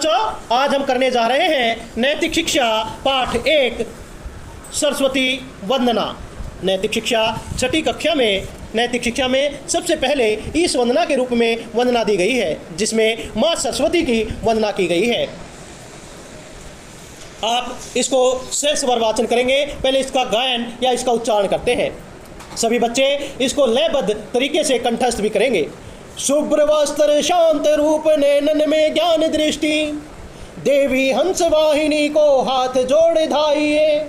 बच्चों, आज हम करने जा रहे हैं नैतिक शिक्षा पाठ 1 सरस्वती वंदना। नैतिक शिक्षा छठी कक्षा में नैतिक शिक्षा में सबसे पहले इस वंदना के रूप में वंदना दी गई है, जिसमें माँ सरस्वती की वंदना की गई है। आप इसको शेष स्वर वाचन करेंगे। पहले इसका गायन या इसका उच्चारण करते हैं। सभी बच्चे इसको लयबद्ध तरीके से कंठस्थ भी करेंगे। शुभ्र वस्त्र शांत रूप नैनन में ज्ञान दृष्टि, देवी हंस वाहिनी को हाथ जोड़ धाइए।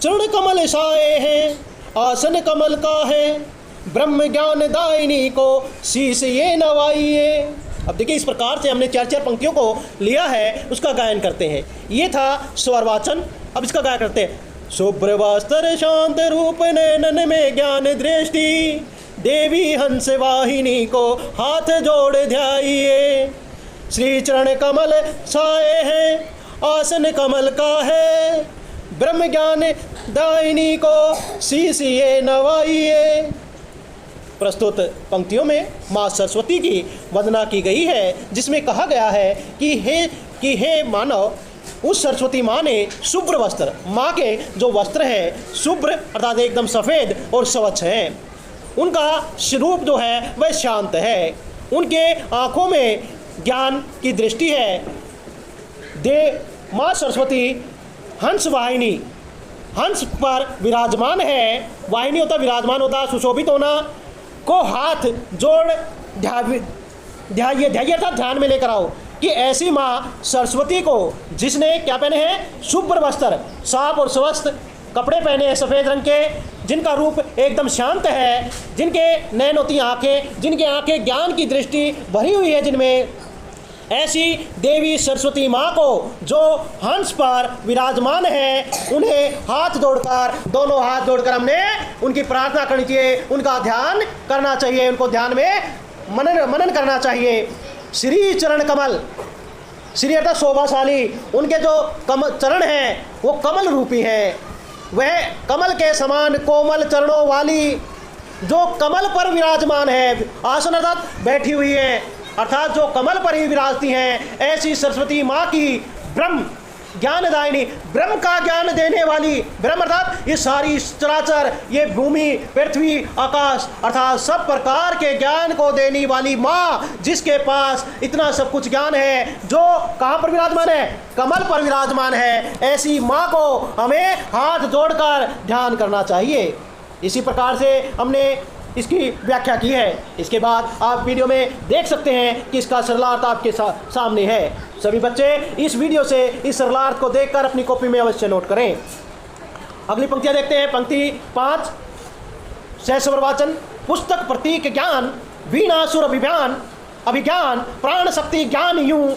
चरण कमल साए हैं, आसन कमल का है, ब्रह्म ज्ञान दायिनी को शीश ये नवाइए। अब देखिए, इस प्रकार से हमने 4 पंक्तियों को लिया है, उसका गायन करते हैं। ये था स्वर वाचन। अब इसका गायन करते हैं। शुभ्र वस्त्र शांत रूप नैनन में ज्ञान दृष्टि, देवी हंस वाहिनी को हाथ जोड़ ध्याइए। श्री चरण कमल साए हैं, आसन कमल का है, ब्रह्म ज्ञान दायिनी को शीश ये नवाइए। प्रस्तुत पंक्तियों में माँ सरस्वती की वंदना की गई है, जिसमें कहा गया है कि हे मानव, उस सरस्वती माँ ने शुभ्र वस्त्र, माँ के जो वस्त्र है शुभ्र अर्थात एकदम सफ़ेद और स्वच्छ हैं। उनका स्वरूप जो है वह शांत है। उनके आँखों में ज्ञान की दृष्टि है। माँ सरस्वती हंस वाहिनी, हंस पर विराजमान है। वाहिनी होता विराजमान होता, सुशोभित होना, को हाथ जोड़ ध्याइए अर्थात ध्यान में लेकर आओ कि ऐसी माँ सरस्वती को, जिसने क्या पहने हैं, शुभ्र वस्त्र, साफ और स्वस्थ कपड़े पहने हैं सफ़ेद रंग के, जिनका रूप एकदम शांत है, जिनके नैन होती आँखें, जिनकी आँखें ज्ञान की दृष्टि भरी हुई है जिनमें, ऐसी देवी सरस्वती माँ को जो हंस पर विराजमान है, उन्हें हाथ जोड़कर, दोनों हाथ जोड़कर हमने उनकी प्रार्थना करनी चाहिए, उनका ध्यान करना चाहिए, उनको ध्यान में मनन करना चाहिए। श्री चरण कमल, श्री अर्थात शोभाशाली, उनके जो चरण हैं वो कमल रूपी हैं। वह कमल के समान कोमल चरणों वाली जो कमल पर विराजमान है, आसन अर्थात बैठी हुई है, अर्थात जो कमल पर ही विराजती हैं, ऐसी सरस्वती माँ की ब्रह्म ज्ञानदायिनी, ब्रह्म का ज्ञान देने वाली, ब्रह्म अर्थात ये सारी चराचर, ये भूमि पृथ्वी आकाश अर्थात सब प्रकार के ज्ञान को देने वाली माँ, जिसके पास इतना सब कुछ ज्ञान है, जो कहाँ पर विराजमान है, कमल पर विराजमान है, ऐसी माँ को हमें हाथ जोड़कर ध्यान करना चाहिए। इसी प्रकार से हमने इसकी व्याख्या की है। इसके बाद आप वीडियो में देख सकते हैं कि इसका सरलार्थ आपके सामने है। सभी बच्चे इस वीडियो से इस सरलार्थ को देखकर अपनी कॉपी में अवश्य नोट करें। अगली पंक्तियाँ देखते हैं। पंक्ति 5 सहस्वर वाचन। पुस्तक प्रतीक ज्ञान, वीणा सुर अभिज्ञान, अभिज्ञान प्राण शक्ति ज्ञान यूं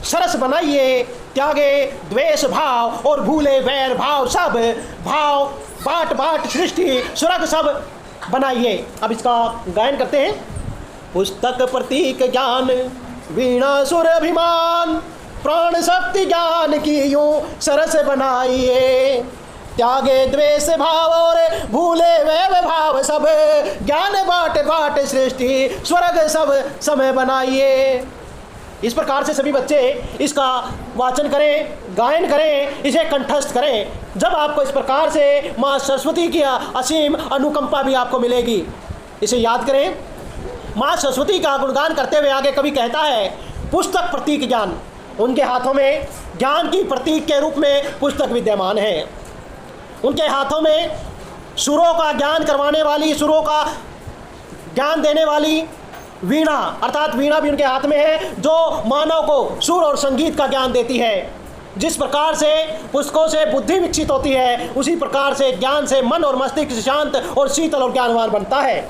सरस बनाइए। त्यागे द्वेष भाव और भूले वैर भाव, सब भाव बाट बाट सृष्टि स्वर्ग सब बनाइए। अब इसका गायन करते हैं। पुस्तक प्रतीक ज्ञान, वीणा सुर अभिमान, प्राण शक्ति ज्ञान की यूं सरस बनाइए। त्यागे द्वेष भाव और भूले वैव भाव, सब ज्ञान बाट बाट सृष्टि स्वर्ग सब समय बनाइए। इस प्रकार से सभी बच्चे इसका वाचन करें, गायन करें, इसे कंठस्थ करें। जब आपको इस प्रकार से माँ सरस्वती की असीम अनुकंपा भी आपको मिलेगी। इसे याद करें। माँ सरस्वती का गुणगान करते हुए आगे कवि कहता है, पुस्तक प्रतीक ज्ञान, उनके हाथों में ज्ञान की प्रतीक के रूप में पुस्तक विद्यमान है। उनके हाथों में सुरों का ज्ञान करवाने वाली, सुरों का ज्ञान देने वाली वीणा, अर्थात वीणा भी उनके हाथ में है, जो मानव को सुर और संगीत का ज्ञान देती है। जिस प्रकार से पुस्तकों से बुद्धि विकसित होती है, उसी प्रकार से ज्ञान से मन और मस्तिष्क शांत और शीतल और ज्ञानवान बनता है।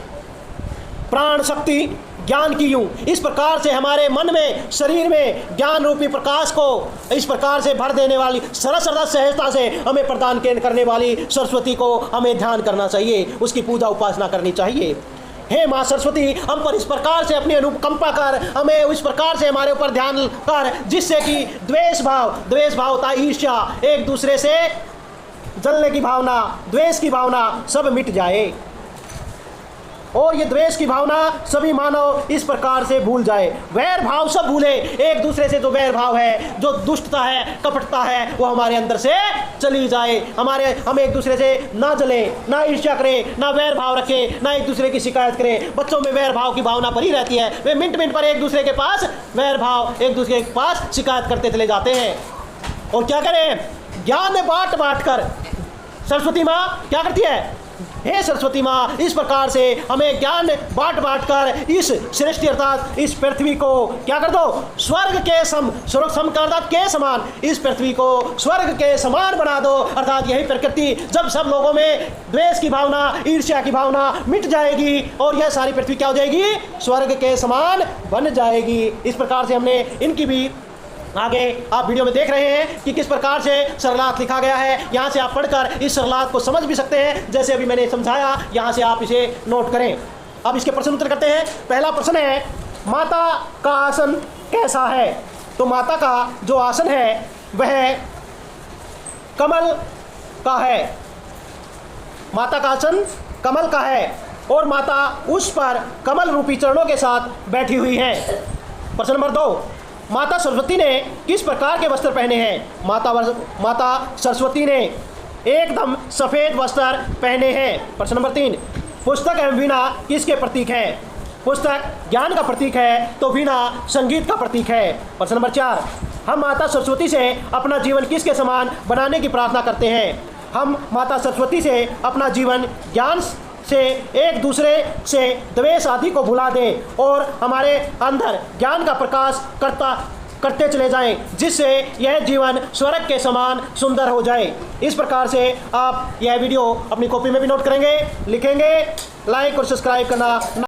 प्राण शक्ति ज्ञान की यूं, इस प्रकार से हमारे मन में, शरीर में ज्ञान रूपी प्रकाश को इस प्रकार से भर देने वाली, सरस सहजता से हमें प्रदान करने वाली सरस्वती को हमें ध्यान करना चाहिए, उसकी पूजा उपासना करनी चाहिए। हे माँ सरस्वती, हम पर इस प्रकार से अपनी अनुकंपा कर, हमें इस प्रकार से हमारे ऊपर ध्यान कर, जिससे कि द्वेष भाव होता ईर्ष्या, एक दूसरे से जलने की भावना, द्वेष की भावना सब मिट जाए। और ये द्वेष की भावना सभी मानव इस प्रकार से भूल जाए। वैर भाव सब भूले, एक दूसरे से जो वैर भाव है, जो दुष्टता है, कपटता है, वो हमारे अंदर से चली जाए। हम एक दूसरे से ना जले, ना ईर्ष्या करें, ना वैर भाव रखें, ना एक दूसरे की शिकायत करें। बच्चों में वैर भाव की भावना भरी रहती है, वे मिनट मिनट पर एक दूसरे के पास वैर भाव, एक दूसरे के पास शिकायत करते चले जाते हैं। और क्या करें, ज्ञान बांट बांट कर सरस्वती माँ क्या करती है, हे सरस्वती माँ, इस प्रकार से हमें ज्ञान बांट बांट कर इस सृष्टि अर्थात इस पृथ्वी को क्या कर दो, स्वर्ग के के समान, इस पृथ्वी को स्वर्ग के समान बना दो। अर्थात यही प्रकृति, जब सब लोगों में द्वेष की भावना, ईर्ष्या की भावना मिट जाएगी और यह सारी पृथ्वी क्या हो जाएगी, स्वर्ग के समान बन जाएगी। इस प्रकार से हमने इनकी भी आगे आप वीडियो में देख रहे हैं कि किस प्रकार से सरलार्थ लिखा गया है। यहाँ से आप पढ़कर इस सरलार्थ को समझ भी सकते हैं, जैसे अभी मैंने समझाया। यहाँ से आप इसे नोट करें। अब इसके प्रश्न उत्तर करते हैं। पहला प्रश्न है, माता का आसन कैसा है? तो माता का जो आसन है वह कमल का है। माता का आसन कमल का है और माता उस पर कमल रूपी चरणों के साथ बैठी हुई है। प्रश्न नंबर 2, माता सरस्वती ने किस प्रकार के वस्त्र पहने हैं? माता सरस्वती ने एकदम सफ़ेद वस्त्र पहने हैं। प्रश्न नंबर 3, पुस्तक एवं वीणा किसके प्रतीक है? पुस्तक ज्ञान का प्रतीक है तो वीणा संगीत का प्रतीक है। प्रश्न नंबर 4, हम माता सरस्वती से अपना जीवन किसके समान बनाने की प्रार्थना करते हैं? हम माता सरस्वती से अपना जीवन ज्ञान से एक दूसरे से द्वेष आदि को भुला दें और हमारे अंदर ज्ञान का प्रकाश करते चले जाएं, जिससे यह जीवन स्वर्ग के समान सुंदर हो जाए। इस प्रकार से आप यह वीडियो अपनी कॉपी में भी नोट करेंगे, लिखेंगे। लाइक और सब्सक्राइब करना